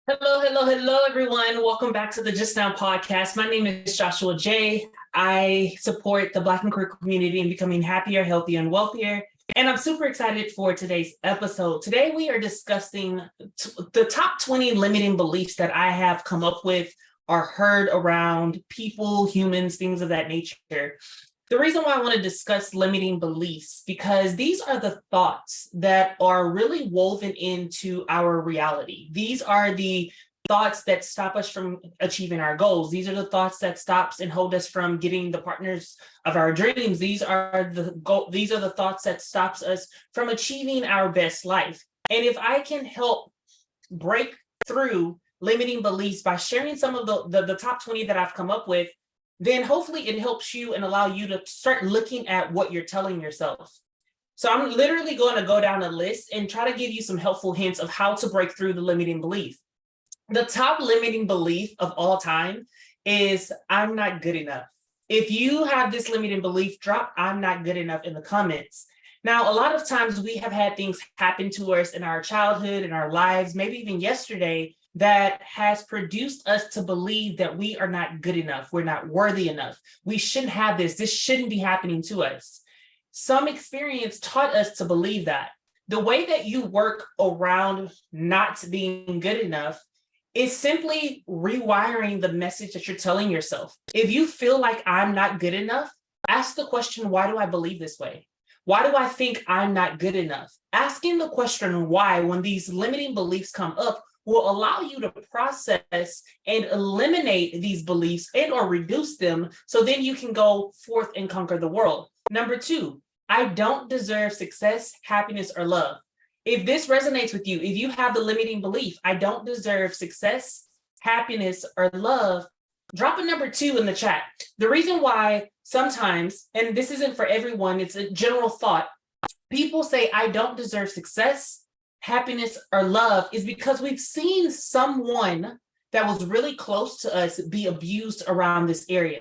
Hello, everyone. Welcome back to the Just Now podcast. My name is Joshua J. I support the Black and queer community in becoming happier, healthier, and wealthier. And I'm super excited for today's episode. Today, we are discussing the top 20 limiting beliefs that I have come up with or heard around people, humans, things of that nature. The reason why I want to discuss limiting beliefs, because these are the thoughts that are really woven into our reality. These are the thoughts that stop us from achieving our goals. These are the thoughts that stops and hold us from getting the partners of our dreams. These are the thoughts that stops us from achieving our best life. And if I can help break through limiting beliefs by sharing some of the top 20 that I've come up with, then hopefully it helps you and allow you to start looking at what you're telling yourself. So I'm literally going to go down a list and try to give you some helpful hints of how to break through the limiting belief. The top limiting belief of all time is I'm not good enough. If you have this limiting belief, drop I'm not good enough in the comments. Now, a lot of times we have had things happen to us in our childhood, in our lives, maybe even yesterday, that has produced us to believe that we are not good enough. We're not worthy enough. We shouldn't have this. This shouldn't be happening to us. Some experience taught us to believe that. The way that you work around not being good enough is simply rewiring the message that you're telling yourself. If you feel like I'm not good enough, ask the question, why do I believe this way? Why do I think I'm not good enough? Asking the question why when these limiting beliefs come up will allow you to process and eliminate these beliefs and or reduce them, so then you can go forth and conquer the world. Number 2, I don't deserve success, happiness, or love. If this resonates with you, if you have the limiting belief, I don't deserve success, happiness, or love, drop a number 2 in the chat. The reason why sometimes, and this isn't for everyone, it's a general thought, people say I don't deserve success, happiness, or love is because we've seen someone that was really close to us be abused around this area.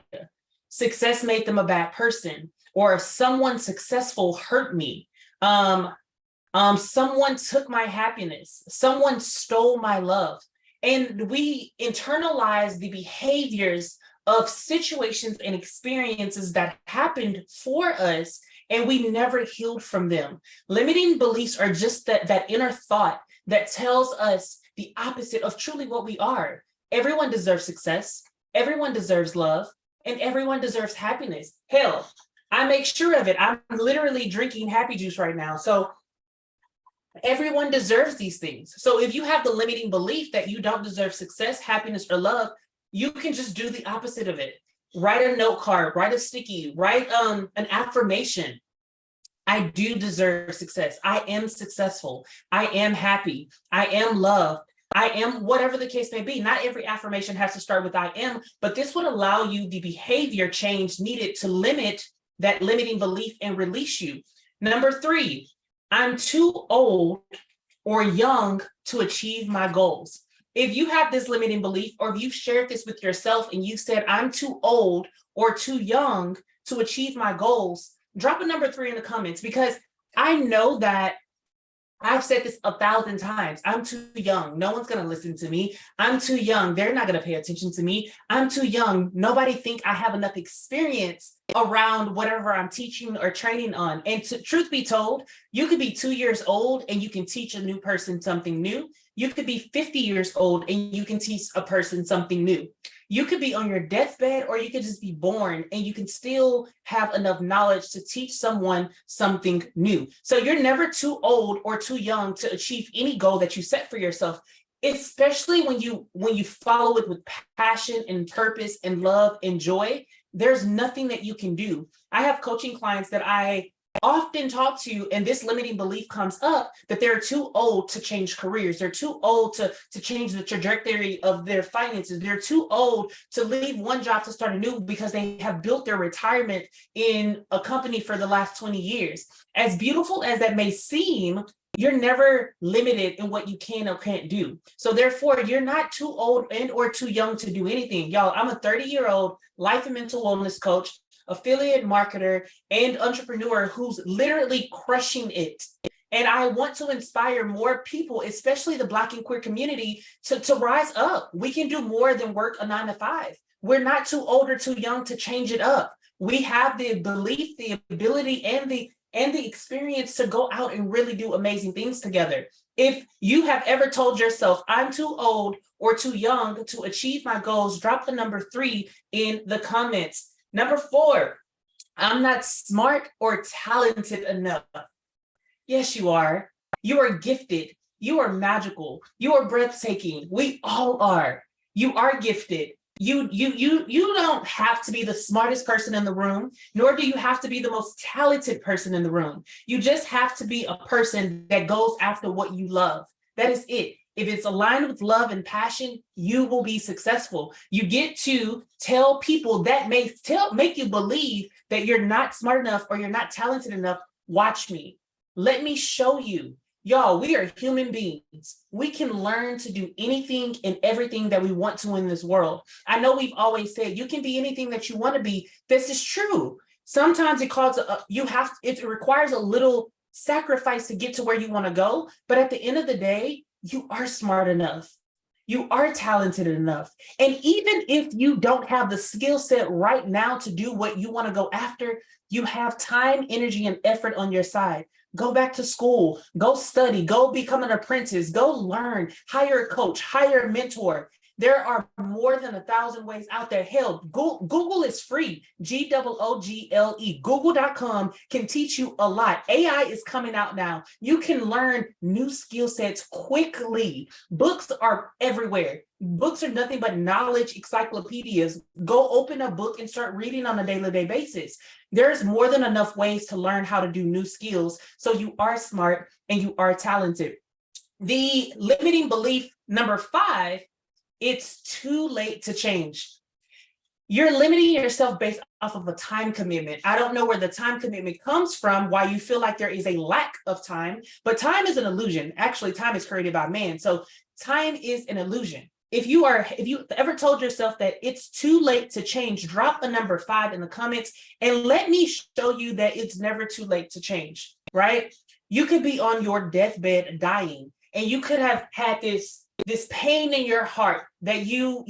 Success made them a bad person, or someone successful hurt me. Someone took my happiness. Someone stole my love. And we internalize the behaviors of situations and experiences that happened for us, and we never healed from them. Limiting beliefs are just that inner thought that tells us the opposite of truly what we are. Everyone deserves success, everyone deserves love, and everyone deserves happiness. Hell, I make sure of it. I'm literally drinking happy juice right now. So everyone deserves these things. So if you have the limiting belief that you don't deserve success, happiness, or love, you can just do the opposite of it. Write a note card, write a sticky, write an affirmation. I do deserve success. I am successful. I am happy. I am loved. I am whatever the case may be. Not every affirmation has to start with I am, but this would allow you the behavior change needed to limit that limiting belief and release you. Number 3, I'm too old or young to achieve my goals. If you have this limiting belief, or if you've shared this with yourself and you've said, I'm too old or too young to achieve my goals, drop a number 3 in the comments, because I know that I've said this 1,000 times. I'm too young. No one's going to listen to me. I'm too young. They're not going to pay attention to me. I'm too young. Nobody think I have enough experience around whatever I'm teaching or training on. And truth be told, you could be 2 years old and you can teach a new person something new. You could be 50 years old and you can teach a person something new. You could be on your deathbed, or you could just be born and you can still have enough knowledge to teach someone something new. So you're never too old or too young to achieve any goal that you set for yourself, especially when you follow it with passion and purpose and love and joy. There's nothing that you can do. I have coaching clients that I often talk to, and this limiting belief comes up that they're too old to change careers. They're too old to change the trajectory of their finances. They're too old to leave one job to start a new because they have built their retirement in a company for the last 20 years. As beautiful as that may seem, you're never limited in what you can or can't do. So therefore, you're not too old and or too young to do anything. Y'all, I'm a 30-year-old life and mental wellness coach, affiliate marketer, and entrepreneur who's literally crushing it And I want to inspire more people, especially the Black and queer community, to rise up. We can do more than work a 9 to 5. We're not too old or too young to change it up. We have the belief, the ability, and the experience to go out and really do amazing things together. If you have ever told yourself, I'm too old or too young to achieve my goals, drop the number 3 in the comments. Number 4, I'm not smart or talented enough. Yes, you are. You are gifted. You are magical. You are breathtaking. We all are. You are gifted. You don't have to be the smartest person in the room, nor do you have to be the most talented person in the room. You just have to be a person that goes after what you love. That is it. If it's aligned with love and passion, you will be successful. You get to tell people that make you believe that you're not smart enough or you're not talented enough. Watch me. Let me show you. Y'all, we are human beings. We can learn to do anything and everything that we want to in this world. I know we've always said you can be anything that you want to be. This is true. Sometimes it requires a little sacrifice to get to where you want to go. But at the end of the day, you are smart enough. You are talented enough. And even if you don't have the skill set right now to do what you want to go after, you have time, energy, and effort on your side. Go back to school, go study, go become an apprentice, go learn, hire a coach, hire a mentor. There are more than 1,000 ways out there. Hell, Google is free, Google. Google.com can teach you a lot. AI is coming out now. You can learn new skill sets quickly. Books are everywhere. Books are nothing but knowledge encyclopedias. Go open a book and start reading on a daily basis. There's more than enough ways to learn how to do new skills. So you are smart and you are talented. The limiting belief number 5, it's too late to change. You're limiting yourself based off of a time commitment. I don't know where the time commitment comes from, why you feel like there is a lack of time, but time is an illusion. Actually, time is created by man. So time is an illusion. If you ever told yourself that it's too late to change, drop a number 5 in the comments and let me show you that it's never too late to change, right? You could be on your deathbed dying and you could have had this pain in your heart that you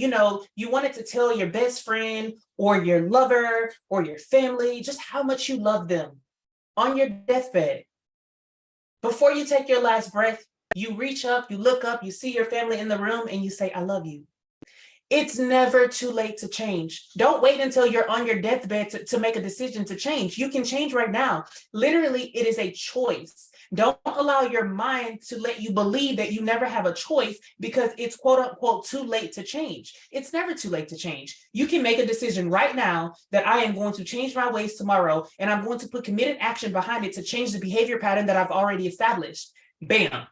wanted to tell your best friend or your lover or your family just how much you love them on your deathbed. Before you take your last breath, you reach up, you look up, you see your family in the room and you say, I love you. It's never too late to change. Don't wait until you're on your deathbed to make a decision to change. You can change right now. Literally, it is a choice. Don't allow your mind to let you believe that you never have a choice because it's quote unquote too late to change. It's never too late to change. You can make a decision right now that I am going to change my ways tomorrow and I'm going to put committed action behind it to change the behavior pattern that I've already established. Bam,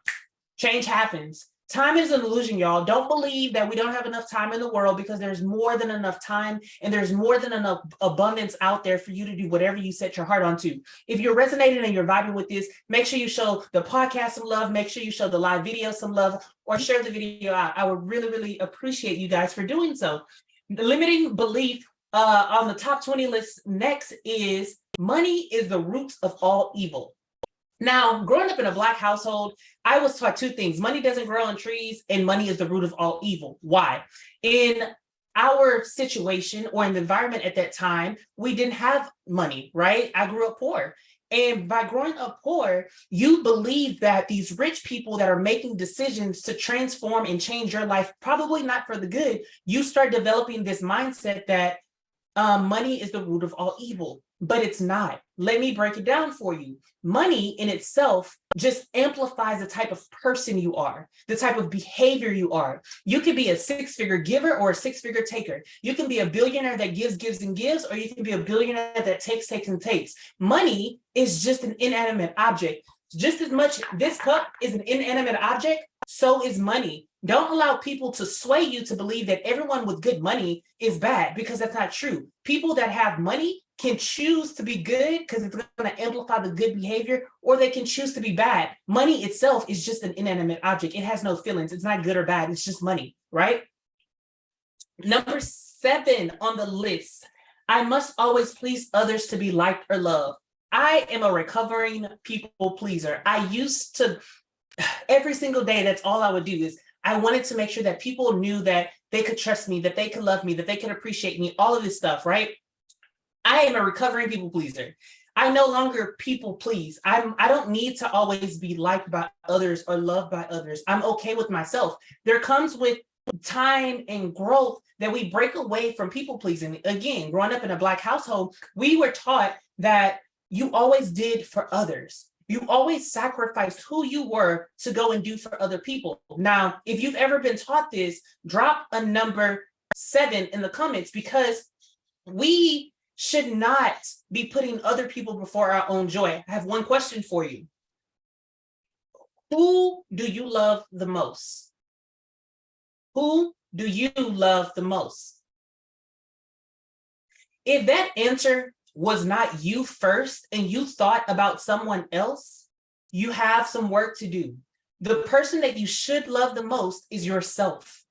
change happens. Time is an illusion, y'all. Don't believe that we don't have enough time in the world because there's more than enough time and there's more than enough abundance out there for you to do whatever you set your heart onto. If you're resonating and you're vibing with this, make sure you show the podcast some love. Make sure you show the live video some love or share the video out. I would really, really appreciate you guys for doing so. The limiting belief on the top 20 list next is money is the root of all evil. Now, growing up in a Black household, I was taught 2 things. Money doesn't grow on trees and money is the root of all evil. Why? In our situation or in the environment at that time, we didn't have money, right? I grew up poor. And by growing up poor, you believe that these rich people that are making decisions to transform and change your life, probably not for the good, you start developing this mindset that money is the root of all evil. But it's not. Let me break it down for you. Money in itself just amplifies the type of person you are, the type of behavior you are. You can be a 6-figure giver or a 6-figure taker. You can be a billionaire that gives, or you can be a billionaire that takes, and takes. Money is just an inanimate object. Just as much this cup is an inanimate object, so is money. Don't allow people to sway you to believe that everyone with good money is bad, because that's not true. People that have money can choose to be good because it's going to amplify the good behavior, or they can choose to be bad. Money itself is just an inanimate object. It has no feelings. It's not good or bad. It's just money, right? Number 7 on the list, I must always please others to be liked or loved. I am a recovering people pleaser. I used to, every single day, that's all I would do is I wanted to make sure that people knew that they could trust me, that they could love me, that they could appreciate me, all of this stuff, right? I am a recovering people pleaser. I no longer people please. I don't need to always be liked by others or loved by others. I'm okay with myself. There comes with time and growth that we break away from people pleasing. Again, growing up in a Black household, we were taught that you always did for others. You always sacrificed who you were to go and do for other people. Now, if you've ever been taught this, drop a number 7 in the comments, because we should not be putting other people before our own joy. I have one question for you. Who do you love the most? Who do you love the most? If that answer was not you first and you thought about someone else, you have some work to do. The person that you should love the most is yourself.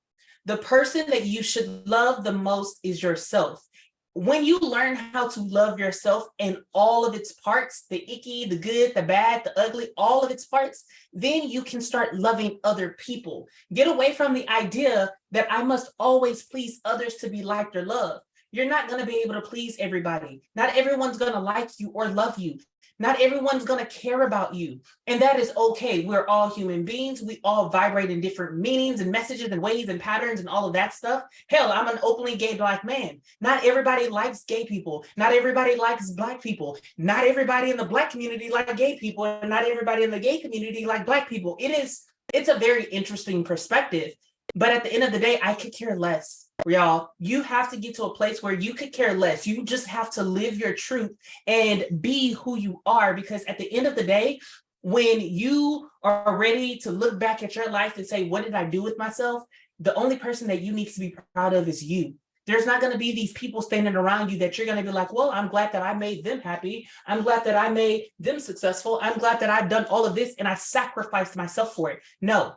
The person that you should love the most is yourself. When you learn how to love yourself and all of its parts, the icky, the good, the bad, the ugly, all of its parts, then you can start loving other people. Get away from the idea that I must always please others to be liked or loved. You're not going to be able to please everybody. Not everyone's going to like you or love you. Not everyone's going to care about you. And that is okay. We're all human beings. We all vibrate in different meanings and messages and ways and patterns and all of that stuff. Hell, I'm an openly gay Black man. Not everybody likes gay people. Not everybody likes Black people. Not everybody in the Black community like gay people. And not everybody in the gay community like Black people. It's a very interesting perspective. But at the end of the day, I could care less. Y'all, you have to get to a place where you could care less. You just have to live your truth and be who you are, because at the end of the day, when you are ready to look back at your life and say, what did I do with myself? The only person that you need to be proud of is you. There's not going to be these people standing around you that you're going to be like, well, I'm glad that I made them happy. I'm glad that I made them successful. I'm glad that I've done all of this and I sacrificed myself for it. No.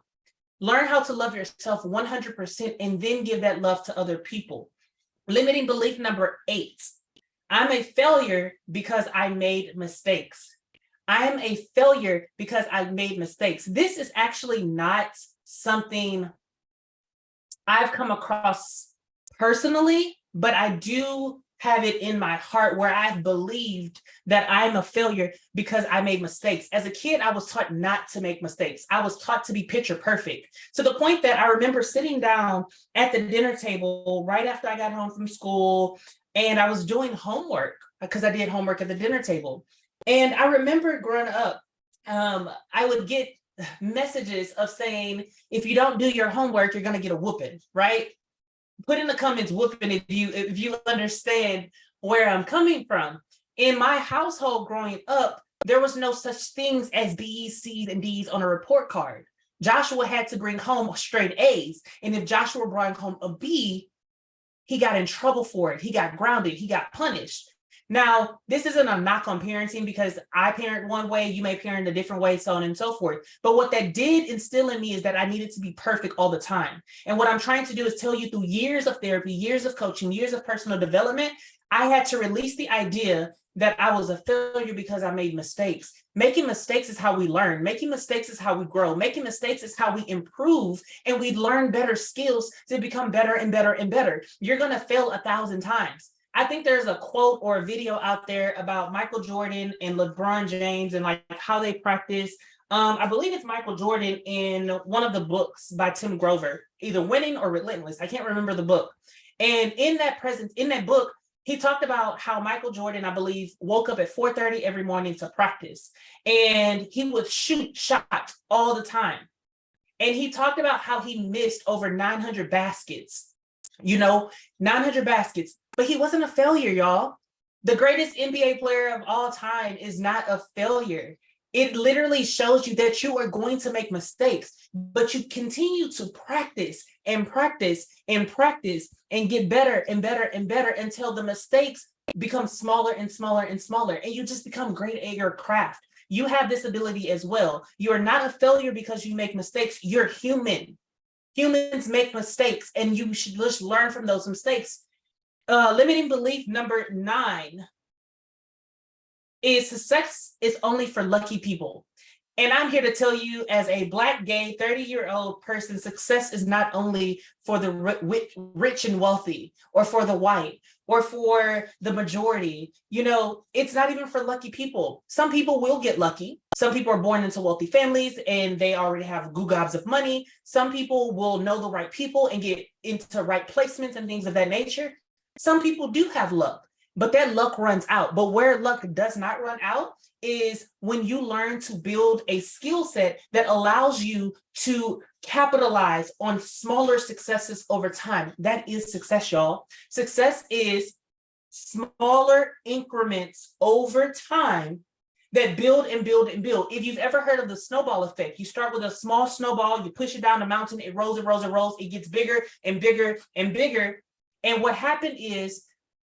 Learn how to love yourself 100% and then give that love to other people. Limiting belief number 8. I'm a failure because I made mistakes. I am a failure because I made mistakes. This is actually not something I've come across personally, but I do have it in my heart where I've believed that I'm a failure because I made mistakes. As a kid, I was taught not to make mistakes. I was taught to be picture perfect, to the point that I remember sitting down at the dinner table right after I got home from school, and I was doing homework because I did homework at the dinner table. And I remember growing up, I would get messages of saying, if you don't do your homework, you're going to get a whooping, right? Put in the comments whooping if you understand where I'm coming from. In my household growing up, there was no such things as B's, C's, and D's on a report card. Joshua had to bring home straight A's. And if Joshua brought home a B, he got in trouble for it. He got grounded. He got punished. Now, this isn't a knock on parenting, because I parent one way, you may parent a different way, so on and so forth. But what that did instill in me is that I needed to be perfect all the time. And what I'm trying to do is tell you, through years of therapy, years of coaching, years of personal development, I had to release the idea that I was a failure because I made mistakes. Making mistakes is how we learn. Making mistakes is how we grow. Making mistakes is how we improve, and we learn better skills to become better and better and better. You're going to fail 1,000 times. I think there's a quote or a video out there about Michael Jordan and LeBron James and like how they practice. I believe it's Michael Jordan in one of the books by Tim Grover, either Winning or Relentless. I can't remember the book. And in that book, he talked about how Michael Jordan, I believe, woke up at 4:30 every morning to practice, and he would shoot shots all the time. And he talked about how he missed over 900 baskets, 900 baskets. But he wasn't a failure, y'all. The greatest NBA player of all time is not a failure. It literally shows you that you are going to make mistakes, but you continue to practice and practice and practice and get better and better and better until the mistakes become smaller and smaller and smaller, and you just become great at your craft. You have this ability as well. You are not a failure because you make mistakes. You're human. Humans make mistakes, and you should just learn from those mistakes. Limiting belief number 9. is success is only for lucky people. And I'm here to tell you, as a Black, gay, 30-year-old person, success is not only for the rich and wealthy, or for the white, or for the majority. It's not even for lucky people. Some people will get lucky. Some people are born into wealthy families and they already have gobs of money. Some people will know the right people and get into right placements and things of that nature. Some people do have luck, but that luck runs out. But where luck does not run out is when you learn to build a skill set that allows you to capitalize on smaller successes over time. That is success, y'all. Success is smaller increments over time that build and build and build. If you've ever heard of the snowball effect, you start with a small snowball, you push it down the mountain, it rolls, it rolls, it rolls, it gets bigger and bigger and bigger. And what happened is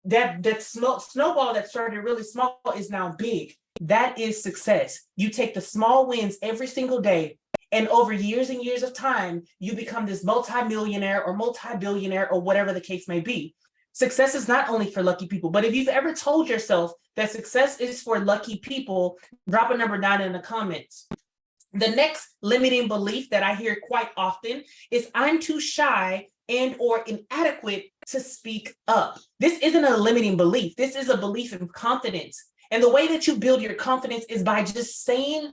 that snowball that started really small is now big. That is success. You take the small wins every single day, and over years and years of time, you become this multi-millionaire or multi-billionaire or whatever the case may be. Success is not only for lucky people, but if you've ever told yourself that success is for lucky people, drop a number 9 in the comments. The next limiting belief that I hear quite often is I'm too shy and or inadequate to speak up. This isn't a limiting belief. This is a belief in confidence. And the way that you build your confidence is by just saying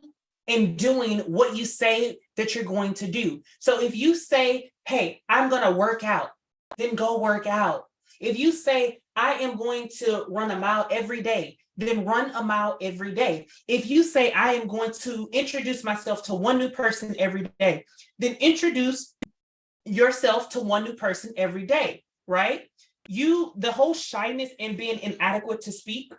and doing what you say that you're going to do. So if you say, hey, I'm going to work out, then go work out. If you say, I am going to run a mile every day, then run a mile every day. If you say, I am going to introduce myself to one new person every day, then introduce yourself to one new person every day, right? The whole shyness and being inadequate to speak,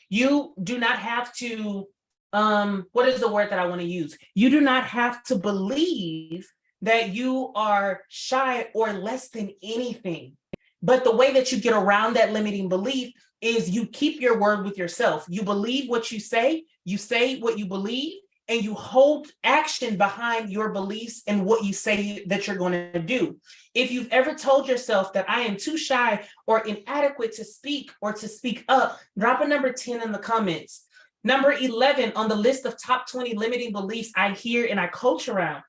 you do not have to, what is the word that I want to use? You do not have to believe that you are shy or less than anything. But the way that you get around that limiting belief is you keep your word with yourself. You believe what you say what you believe, and you hold action behind your beliefs and what you say that you're going to do. If you've ever told yourself that I am too shy or inadequate to speak or to speak up, drop a number 10 in the comments. Number 11 on the list of top 20 limiting beliefs I hear and I coach around.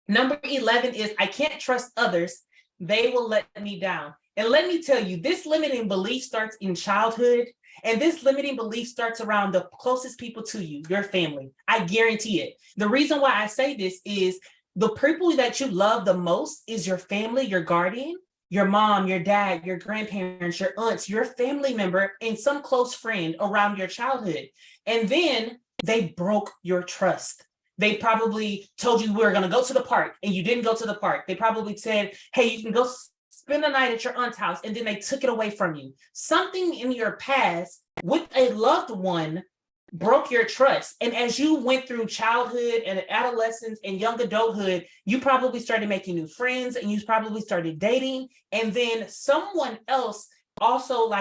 Number 11 is I can't trust others. They will let me down. And let me tell you, this limiting belief starts in childhood. And this limiting belief starts around the closest people to you, your family. I guarantee it. The reason why I say this is the people that you love the most is your family, your guardian, your mom, your dad, your grandparents, your aunts, your family member, and some close friend around your childhood. And then they broke your trust. They probably told you we were going to go to the park and you didn't go to the park. They probably said, hey, you can go spend the night at your aunt's house, and then they took it away from you. Something in your past with a loved one broke your trust. And as you went through childhood and adolescence and young adulthood, you probably started making new friends and you probably started dating. And then someone else also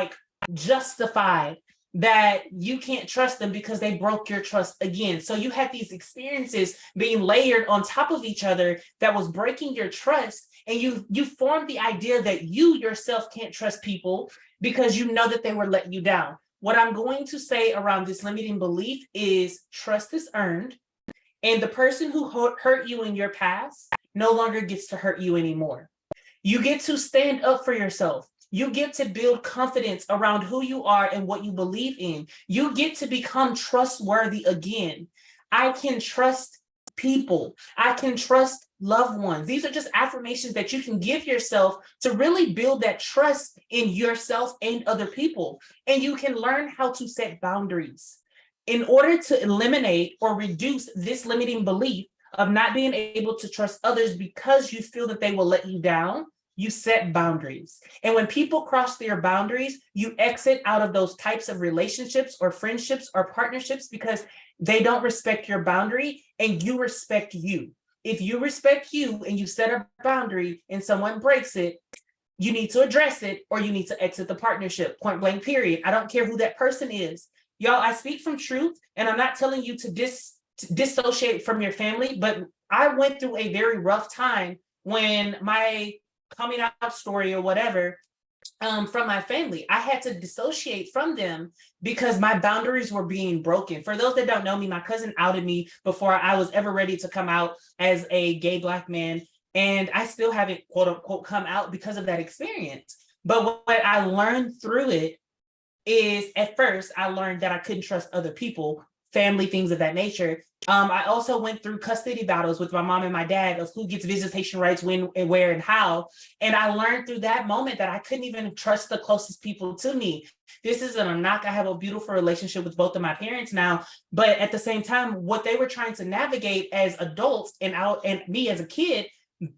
justified that you can't trust them because they broke your trust again. So you had these experiences being layered on top of each other that was breaking your trust. And you formed the idea that you yourself can't trust people because you know that they were letting you down. What I'm going to say around this limiting belief is trust is earned, and the person who hurt you in your past no longer gets to hurt you anymore. You get to stand up for yourself. You get to build confidence around who you are and what you believe in. You get to become trustworthy again. I can trust people. I can trust loved ones. These are just affirmations that you can give yourself to really build that trust in yourself and other people. And you can learn how to set boundaries. In order to eliminate or reduce this limiting belief of not being able to trust others because you feel that they will let you down, you set boundaries. And when people cross their boundaries, you exit out of those types of relationships or friendships or partnerships because they don't respect your boundary and you respect you. If you respect you and you set a boundary and someone breaks it, you need to address it or you need to exit the partnership, point blank, period. I don't care who that person is. Y'all, I speak from truth, and I'm not telling you to dissociate from your family, but I went through a very rough time when my coming out story or whatever, from my family. I had to dissociate from them because my boundaries were being broken. For those that don't know me, my cousin outed me before I was ever ready to come out as a gay Black man. And I still haven't, quote unquote, come out because of that experience. But what I learned through it is, at first, I learned that I couldn't trust other people, family, things of that nature. I also went through custody battles with my mom and my dad of who gets visitation rights, when and where and how. And I learned through that moment that I couldn't even trust the closest people to me. This isn't a knock. I have a beautiful relationship with both of my parents now, but at the same time, what they were trying to navigate as adults and me as a kid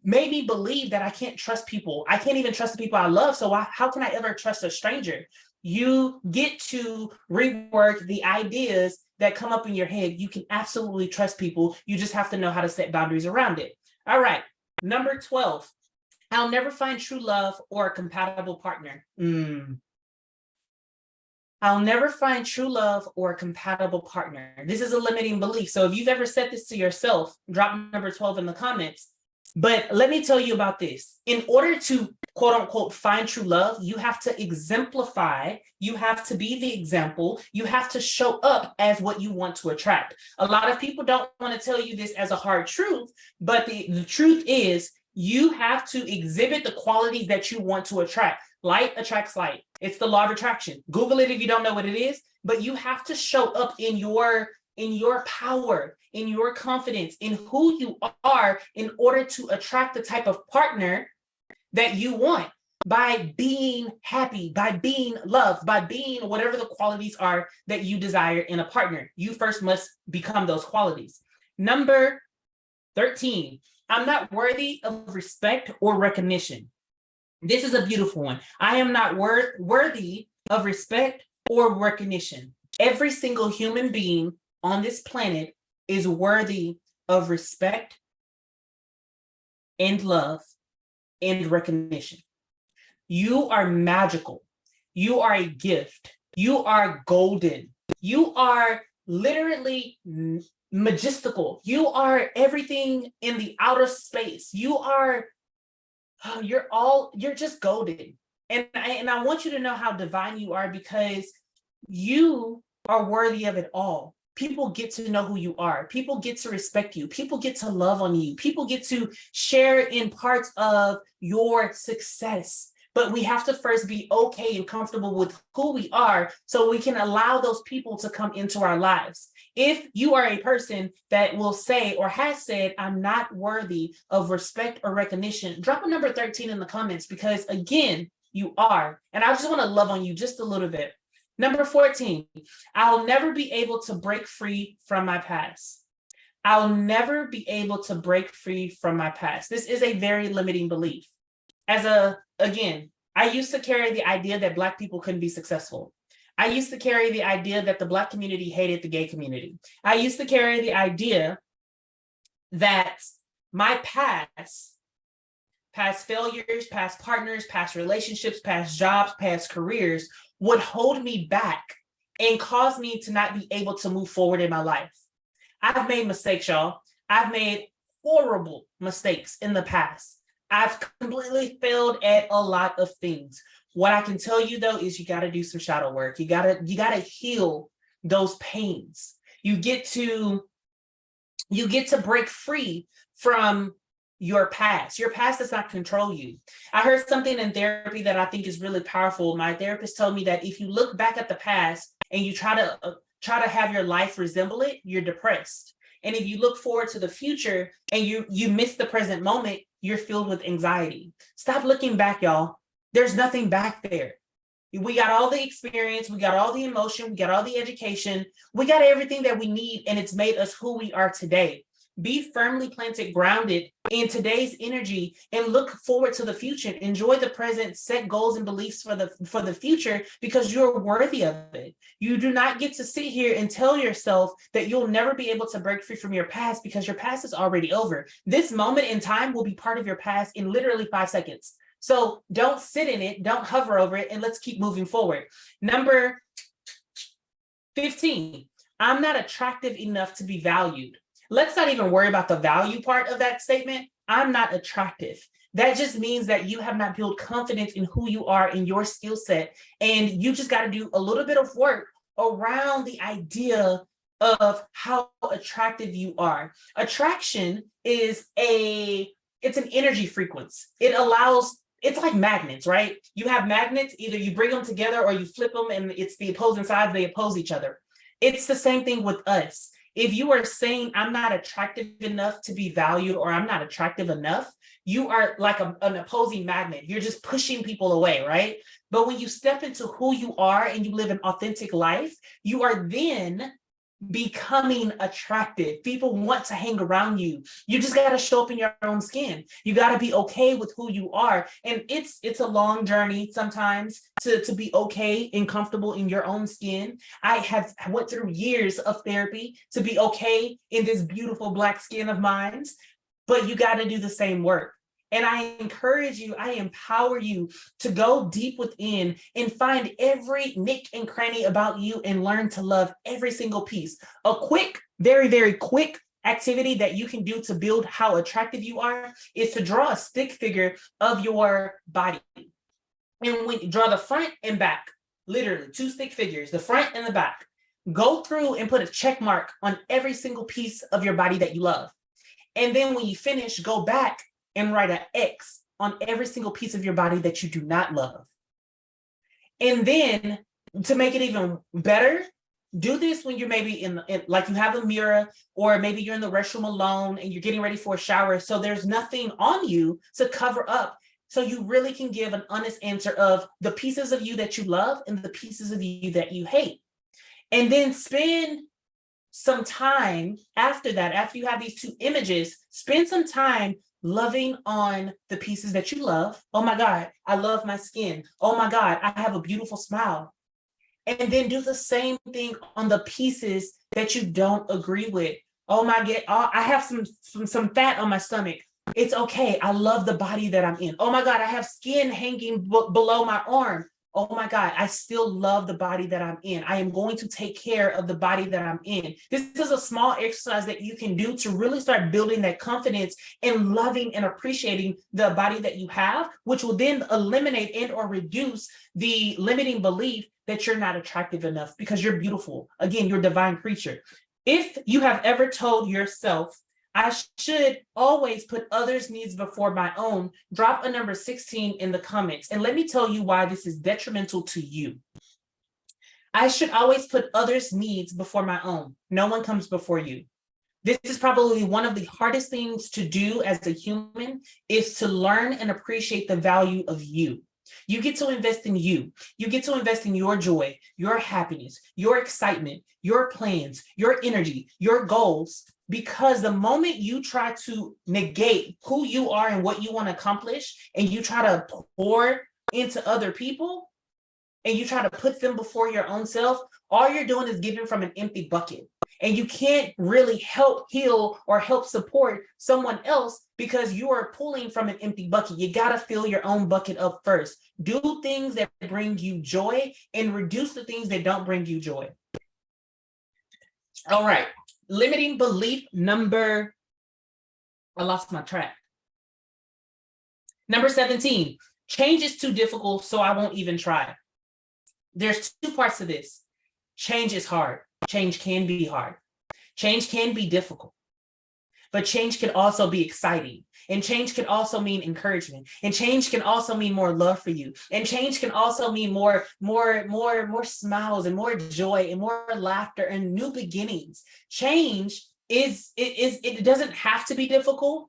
made me believe that I can't trust people. I can't even trust the people I love. So how can I ever trust a stranger? You get to rework the ideas that come up in your head. You can absolutely trust people. You just have to know how to set boundaries around it. All right. Number 12, I'll never find true love or a compatible partner. I'll never find true love or a compatible partner. This is a limiting belief. So if you've ever said this to yourself, drop number 12 in the comments. But let me tell you about this. In order to, quote unquote, find true love, you have to exemplify, you have to be the example, you have to show up as what you want to attract. A lot of people don't want to tell you this as a hard truth, but the truth is you have to exhibit the qualities that you want to attract. Light attracts light. It's the law of attraction. Google it if you don't know what it is, but you have to show up in your power, in your confidence, in who you are in order to attract the type of partner that you want, by being happy, by being loved, by being whatever the qualities are that you desire in a partner. You first must become those qualities. Number 13, I'm not worthy of respect or recognition. This is a beautiful one. I am not worthy of respect or recognition. Every single human being on this planet is worthy of respect and love and recognition. You are magical. You are a gift. You are golden. You are literally majestical. You are everything in the outer space. You're just golden. And I want you to know how divine you are, because you are worthy of it all. People get to know who you are. People get to respect you. People get to love on you. People get to share in parts of your success. But we have to first be okay and comfortable with who we are so we can allow those people to come into our lives. If you are a person that will say or has said, I'm not worthy of respect or recognition, drop a number 13 in the comments, because again, you are. And I just want to love on you just a little bit. Number 14, I'll never be able to break free from my past. I'll never be able to break free from my past. This is a very limiting belief. Again, I used to carry the idea that Black people couldn't be successful. I used to carry the idea that the Black community hated the gay community. I used to carry the idea that my past failures, past partners, past relationships, past jobs, past careers would hold me back and cause me to not be able to move forward in my life. I've made mistakes, y'all. I've made horrible mistakes in the past. I've completely failed at a lot of things. What I can tell you though is you got to do some shadow work. You got to heal those pains. You get to break free from your past. Your past does not control you. I heard something in therapy that I think is really powerful. My therapist told me that if you look back at the past and you try to have your life resemble it, you're depressed. And if you look forward to the future and you miss the present moment, you're filled with anxiety. Stop looking back, y'all. There's nothing back there. We got all the experience, we got all the emotion, we got all the education, we got everything that we need, and it's made us who we are today. Be firmly planted, grounded in today's energy, and look forward to the future. Enjoy the present, set goals and beliefs for the future, because you're worthy of it. You do not get to sit here and tell yourself that you'll never be able to break free from your past, because your past is already over. This moment in time will be part of your past in literally 5 seconds. So don't sit in it, don't hover over it, and let's keep moving forward. Number 15, I'm not attractive enough to be valued. Let's not even worry about the value part of that statement. I'm not attractive. That just means that you have not built confidence in who you are in your skill set. And you just got to do a little bit of work around the idea of how attractive you are. Attraction is it's an energy frequency. It's like magnets, right? You have magnets, either you bring them together or you flip them and it's the opposing sides, they oppose each other. It's the same thing with us. If you are saying, I'm not attractive enough to be valued, or I'm not attractive enough, you are like an opposing magnet. You're just pushing people away, right? But when you step into who you are and you live an authentic life, you are then becoming attractive. People want to hang around you. You just got to show up in your own skin. You got to be okay with who you are. And it's a long journey sometimes to be okay and comfortable in your own skin. I went through years of therapy to be okay in this beautiful Black skin of mine, but you got to do the same work. And I encourage you, I empower you to go deep within and find every nick and cranny about you and learn to love every single piece. A quick, very, very quick activity that you can do to build how attractive you are is to draw a stick figure of your body. And when you draw the front and back, literally 2 stick figures, the front and the back, go through and put a check mark on every single piece of your body that you love. And then when you finish, go back and write an X on every single piece of your body that you do not love. And then to make it even better, do this when you're maybe in like you have a mirror, or maybe you're in the restroom alone and you're getting ready for a shower. So there's nothing on you to cover up. So you really can give an honest answer of the pieces of you that you love and the pieces of you that you hate. And then spend some time after that, after you have these 2 images, spend some time loving on the pieces that you love. Oh my God, I love my skin. Oh my God, I have a beautiful smile. And then do the same thing on the pieces that you don't agree with. Oh my God, I have some fat on my stomach. It's okay. I love the body that I'm in. Oh my God, I have skin hanging below my arm. Oh my God, I still love the body that I'm in. I am going to take care of the body that I'm in. This is a small exercise that you can do to really start building that confidence and loving and appreciating the body that you have, which will then eliminate and or reduce the limiting belief that you're not attractive enough because you're beautiful. Again, you're a divine creature. If you have ever told yourself, I should always put others' needs before my own, drop a number 16 in the comments. And let me tell you why this is detrimental to you. I should always put others' needs before my own. No one comes before you. This is probably one of the hardest things to do as a human, is to learn and appreciate the value of you. You get to invest in you. You get to invest in your joy, your happiness, your excitement, your plans, your energy, your goals. Because the moment you try to negate who you are and what you want to accomplish, and you try to pour into other people, and you try to put them before your own self, all you're doing is giving from an empty bucket. And you can't really help heal or help support someone else because you are pulling from an empty bucket. You got to fill your own bucket up first. Do things that bring you joy and reduce the things that don't bring you joy. All right. Limiting belief number, I lost my track. Number 17, change is too difficult, so I won't even try. There's 2 parts to this. Change is hard. Change can be hard. Change can be difficult. But change can also be exciting. And change can also mean encouragement. And change can also mean more love for you. And change can also mean more smiles and more joy and more laughter and new beginnings. Change it doesn't have to be difficult.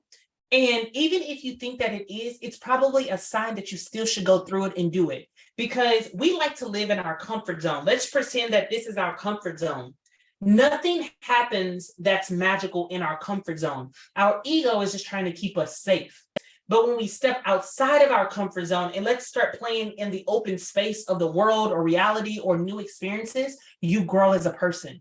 And even if you think that it is, it's probably a sign that you still should go through it and do it. Because we like to live in our comfort zone. Let's pretend that this is our comfort zone. Nothing happens that's magical in our comfort zone. Our ego is just trying to keep us safe. But when we step outside of our comfort zone and let's start playing in the open space of the world or reality or new experiences, you grow as a person.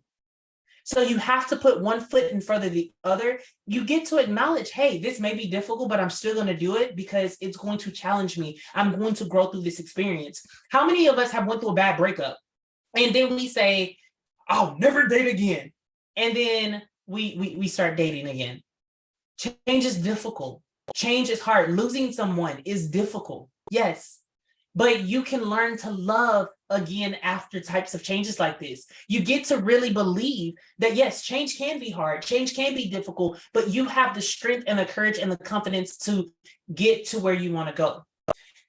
So you have to put one foot in front of the other. You get to acknowledge, hey, this may be difficult, but I'm still going to do it because it's going to challenge me. I'm going to grow through this experience. How many of us have went through a bad breakup? And then we say, I'll never date again. And then we start dating again. Change is difficult. Change is hard. Losing someone is difficult. Yes. But you can learn to love again after types of changes like this. You get to really believe that, yes, change can be hard, change can be difficult, but you have the strength and the courage and the confidence to get to where you want to go.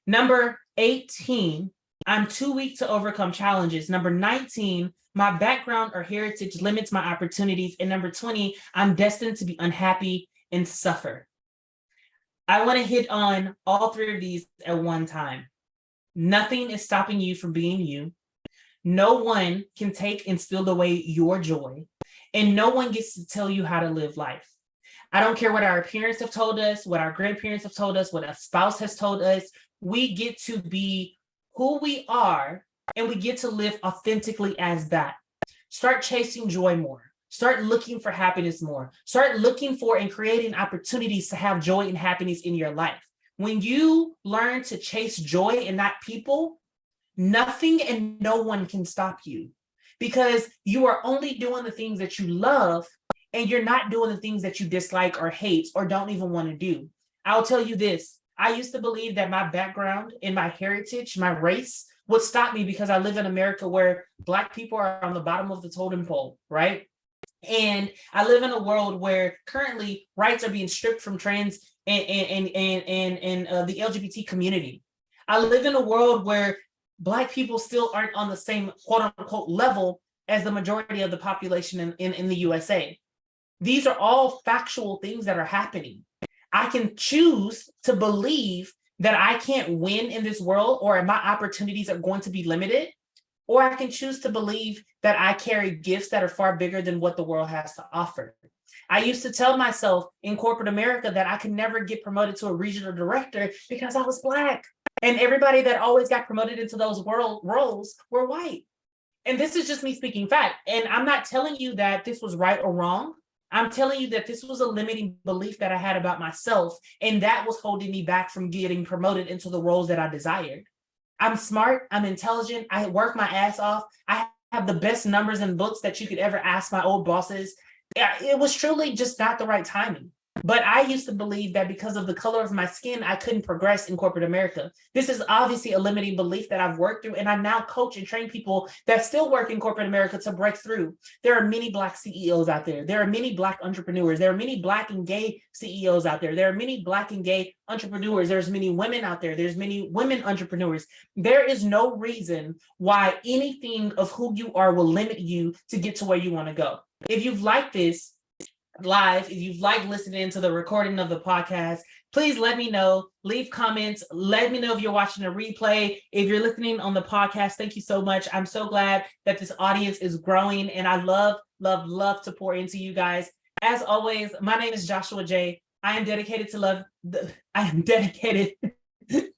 Number 18, I'm too weak to overcome challenges. Number 19, my background or heritage limits my opportunities. And number 20, I'm destined to be unhappy and suffer. I want to hit on all three of these at one time. Nothing is stopping you from being you. No one can take and steal away your joy. And no one gets to tell you how to live life. I don't care what our parents have told us, what our grandparents have told us, what a spouse has told us. We get to be who we are, and we get to live authentically as that. Start chasing joy more. Start looking for happiness more. Start looking for and creating opportunities to have joy and happiness in your life. When you learn to chase joy and not people, nothing and no one can stop you, because you are only doing the things that you love, and you're not doing the things that you dislike or hate or don't even want to do. I'll tell you this. I used to believe that my background and my heritage, my race, would stop me because I live in America where Black people are on the bottom of the totem pole, right? And I live in a world where currently rights are being stripped from trans and the LGBT community. I live in a world where Black people still aren't on the same quote unquote level as the majority of the population in the USA. These are all factual things that are happening. I can choose to believe that I can't win in this world, or my opportunities are going to be limited, or I can choose to believe that I carry gifts that are far bigger than what the world has to offer. I used to tell myself in corporate America that I could never get promoted to a regional director because I was Black. And everybody that always got promoted into those roles were white. And this is just me speaking fact. And I'm not telling you that this was right or wrong. I'm telling you that this was a limiting belief that I had about myself. And that was holding me back from getting promoted into the roles that I desired. I'm smart, I'm intelligent, I work my ass off. I have the best numbers and books that you could ever ask my old bosses. It was truly just not the right timing. But I used to believe that because of the color of my skin, I couldn't progress in corporate America. This is obviously a limiting belief that I've worked through, and I now coach and train people that still work in corporate America to break through. There are many Black CEOs out there. There are many Black entrepreneurs. There are many Black and gay CEOs out there. There are many Black and gay entrepreneurs. There's many women out there. There's many women entrepreneurs. There is no reason why anything of who you are will limit you to get to where you want to go. If you've liked this live, if you've liked listening to the recording of the podcast, please let me know. Leave comments. Let me know if you're watching a replay. If you're listening on the podcast, thank you so much. I'm so glad that this audience is growing, and I love to pour into you guys. As always, my name is Joshua J. I am dedicated to love. I am dedicated to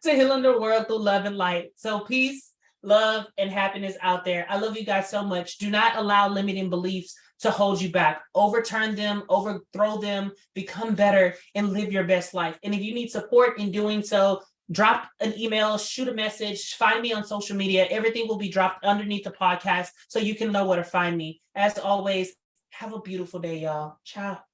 healing the world through love and light. So peace, love, and happiness out there. I love you guys so much. Do not allow limiting beliefs to hold you back. Overturn them, overthrow them, become better, and live your best life. And if you need support in doing so, drop an email, shoot a message, find me on social media. Everything will be dropped underneath the podcast so you can know where to find me. As always, have a beautiful day, y'all. Ciao.